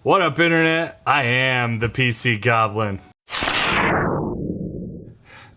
What up, Internet? I am the PCGoblin.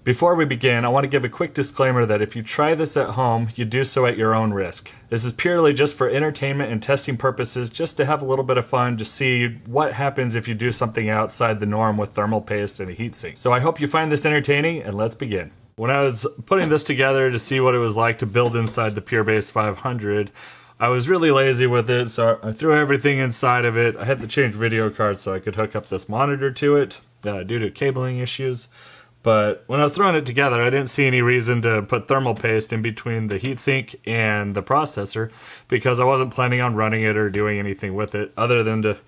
Before we begin, I want to give a quick disclaimer that if you try this at home, you do so at your own risk. This is purely just for entertainment and testing purposes, just to have a little bit of fun to see what happens if you do something outside the norm with thermal paste and a heatsink. So I hope you find this entertaining, and let's begin. When I was putting this together to see what it was like to build inside the PureBase 500, I was really lazy with it, so I threw everything inside of it. I had to change video cards so I could hook up this monitor to it due to cabling issues. But when I was throwing it together, I didn't see any reason to put thermal paste in between the heatsink and the processor because I wasn't planning on running it or doing anything with it other than to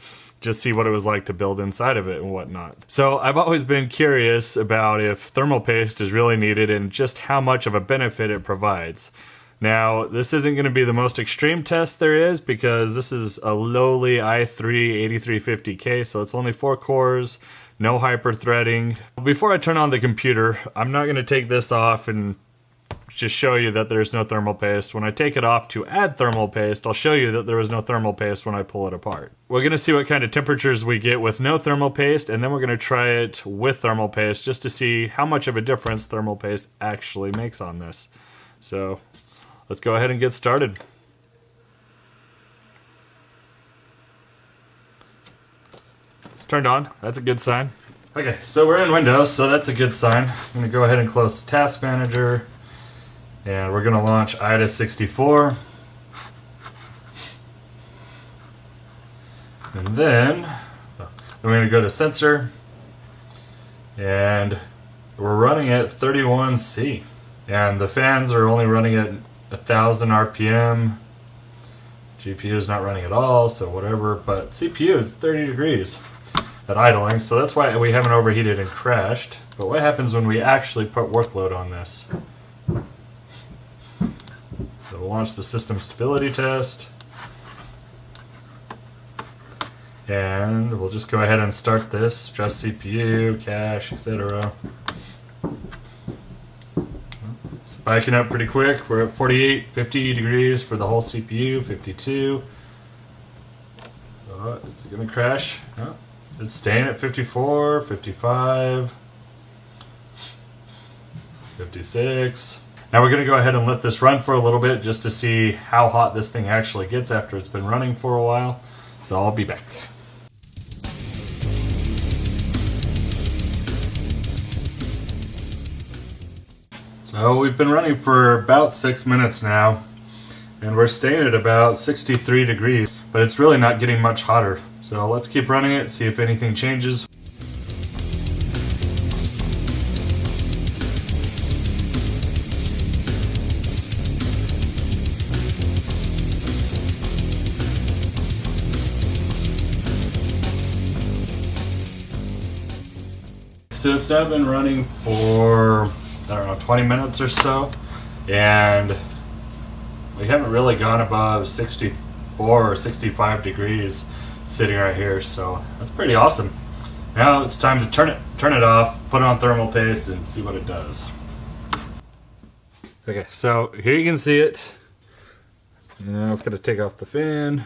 just see what it was like to build inside of it and whatnot. So I've always been curious about if thermal paste is really needed and just how much of a benefit it provides. Now, this isn't going to be the most extreme test there is because this is a lowly i3 8350K, so it's only 4 cores, no hyper-threading. Before I turn on the computer, I'm not going to take this off and just show you that there's no thermal paste. When I take it off to add thermal paste, I'll show you that there was no thermal paste when I pull it apart. We're going to see what kind of temperatures we get with no thermal paste, and then we're going to try it with thermal paste just to see how much of a difference thermal paste actually makes on this. So let's go ahead and get started. It's turned on. That's a good sign. Okay, so we're in Windows, so that's a good sign. I'm going to go ahead and close Task Manager, and we're going to launch IDA64. And then we're going to go to Sensor, and we're running at 31C. And the fans are only running at 1000 RPM. GPU is not running at all, so whatever, but CPU is 30 degrees at idling, so that's why we haven't overheated and crashed. But what happens when we actually put workload on this? So we'll launch the system stability test, and we'll just go ahead and start this, stress CPU, cache, etc. Spiking up pretty quick. We're at 48, 50 degrees for the whole CPU, 52. Oh, is it going to crash? No. It's staying at 54, 55, 56. Now we're going to go ahead and let this run for a little bit just to see how hot this thing actually gets after it's been running for a while. So I'll be back. So we've been running for about 6 minutes now, and we're staying at about 63 degrees, but it's really not getting much hotter. So let's keep running it, see if anything changes. So it's now been running for, I don't know, 20 minutes or so, and we haven't really gone above 64 or 65 degrees sitting right here, so that's pretty awesome. Now it's time to turn it off, put on thermal paste, and see what it does. Okay, so here you can see it. Now I've got to take off the fan.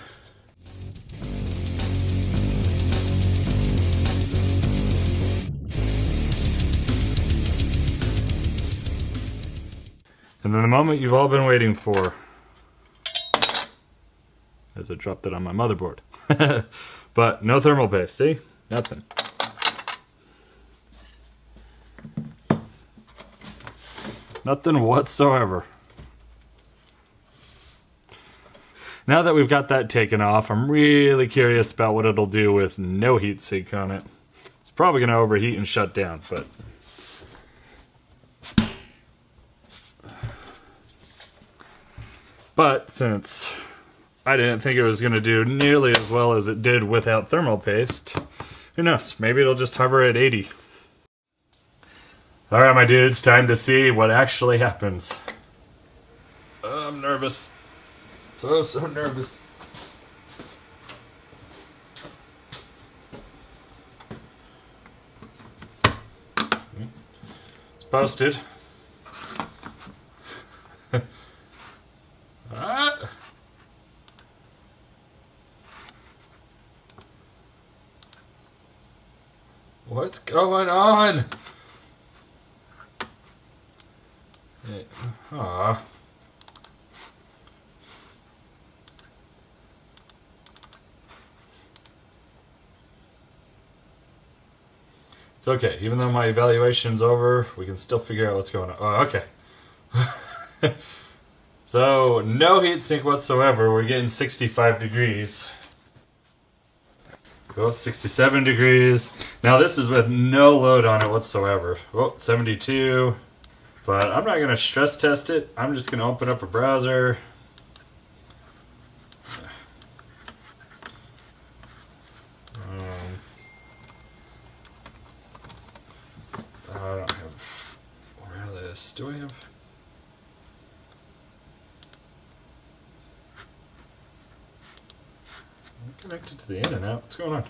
And then the moment you've all been waiting for, as I dropped it on my motherboard. But no thermal paste, see? Nothing. Nothing whatsoever. Now that we've got that taken off, I'm really curious about what it'll do with no heatsink on it. It's probably going to overheat and shut down, But since I didn't think it was going to do nearly as well as it did without thermal paste, who knows, maybe it'll just hover at 80. Alright my dudes, time to see what actually happens. I'm nervous. So nervous. It's posted. What's going on? Aw. It's okay. Even though my evaluation's over, we can still figure out what's going on. Oh, okay. So, no heatsink whatsoever. We're getting 65 degrees. Go 67 degrees. Now this is with no load on it whatsoever. Oh, 72. But I'm not going to stress test it. I'm just going to open up a browser. I don't have wireless. Do I have? I'm connected to the internet. What's going on?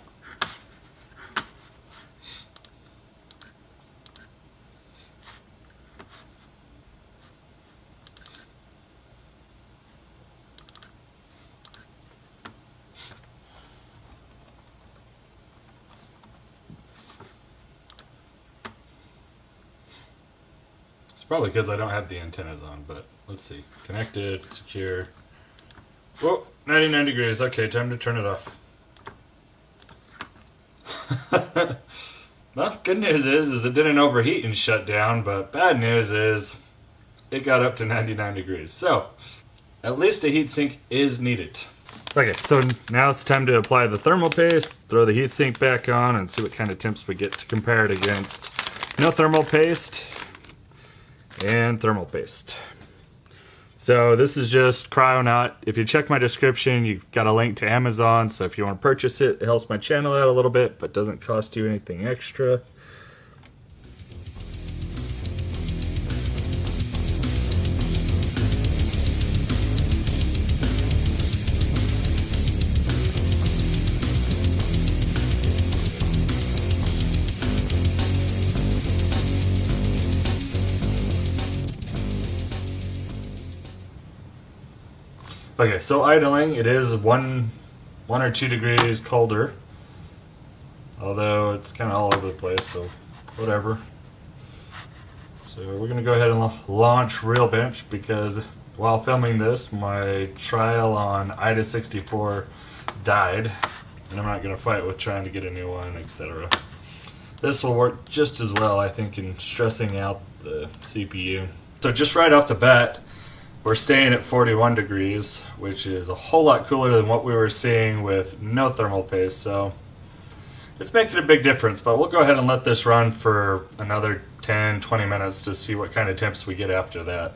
It's probably because I don't have the antennas on, but let's see. Connected, secure. Whoa, 99 degrees. Okay, time to turn it off. Well, good news is it didn't overheat and shut down, but bad news is it got up to 99 degrees. So, at least a heatsink is needed. Okay, so now it's time to apply the thermal paste, throw the heatsink back on, and see what kind of temps we get to compare it against no thermal paste and thermal paste. So this is just Cryonaut. If you check my description, you've got a link to Amazon, so if you want to purchase it, it helps my channel out a little bit, but doesn't cost you anything extra. Okay, so idling, it is one or 2 degrees colder. Although it's kind of all over the place, so whatever. So we're going to go ahead and launch RealBench because while filming this, my trial on IDA 64 died. And I'm not going to fight with trying to get a new one, etc. This will work just as well, I think, in stressing out the CPU. So just right off the bat, we're staying at 41 degrees, which is a whole lot cooler than what we were seeing with no thermal paste, so it's making a big difference, but we'll go ahead and let this run for another 10-20 minutes to see what kind of temps we get after that.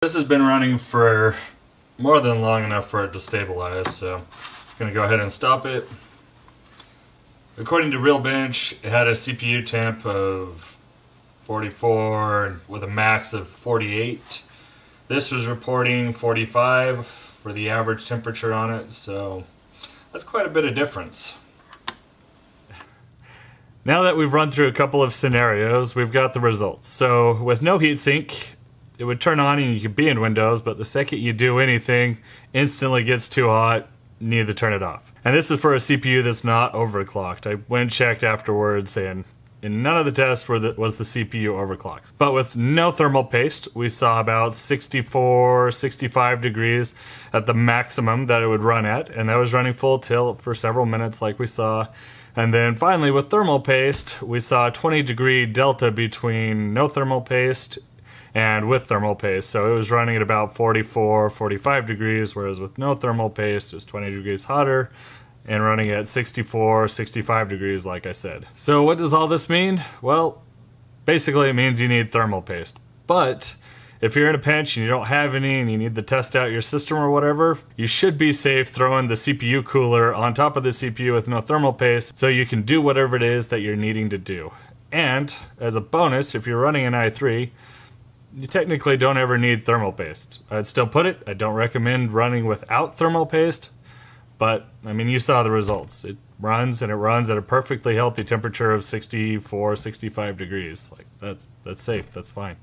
This has been running for more than long enough for it to stabilize, so I'm going to go ahead and stop it. According to RealBench, it had a CPU temp of 44 with a max of 48. This was reporting 45 for the average temperature on it, so that's quite a bit of difference. Now that we've run through a couple of scenarios, we've got the results. So with no heatsink, it would turn on and you could be in Windows, but the second you do anything, instantly gets too hot, need to turn it off. And this is for a CPU that's not overclocked. I went and checked afterwards, and in none of the tests was the CPU overclocked. But with no thermal paste, we saw about 64, 65 degrees at the maximum that it would run at, and that was running full tilt for several minutes like we saw. And then finally with thermal paste, we saw a 20-degree delta between no thermal paste and with thermal paste. So it was running at about 44, 45 degrees, whereas with no thermal paste, it was 20 degrees hotter and running at 64, 65 degrees, like I said. So what does all this mean? Well, basically it means you need thermal paste. But if you're in a pinch and you don't have any and you need to test out your system or whatever, you should be safe throwing the CPU cooler on top of the CPU with no thermal paste so you can do whatever it is that you're needing to do. And as a bonus, if you're running an i3, you technically don't ever need thermal paste. I'd still put it. I don't recommend running without thermal paste, but I mean, you saw the results. It runs, and it runs at a perfectly healthy temperature of 64, 65 degrees. Like that's safe, that's fine.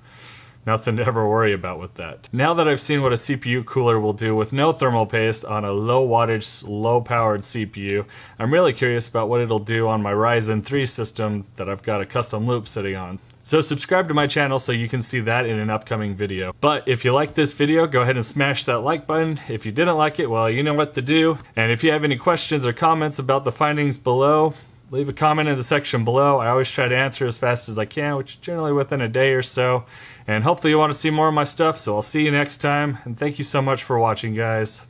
Nothing to ever worry about with that. Now that I've seen what a CPU cooler will do with no thermal paste on a low wattage, low powered CPU, I'm really curious about what it'll do on my Ryzen 3 system that I've got a custom loop sitting on. So subscribe to my channel so you can see that in an upcoming video. But if you like this video, go ahead and smash that like button. If you didn't like it, well, you know what to do. And if you have any questions or comments about the findings below, leave a comment in the section below. I always try to answer as fast as I can, which is generally within a day or so. And hopefully you want to see more of my stuff, so I'll see you next time. And thank you so much for watching, guys.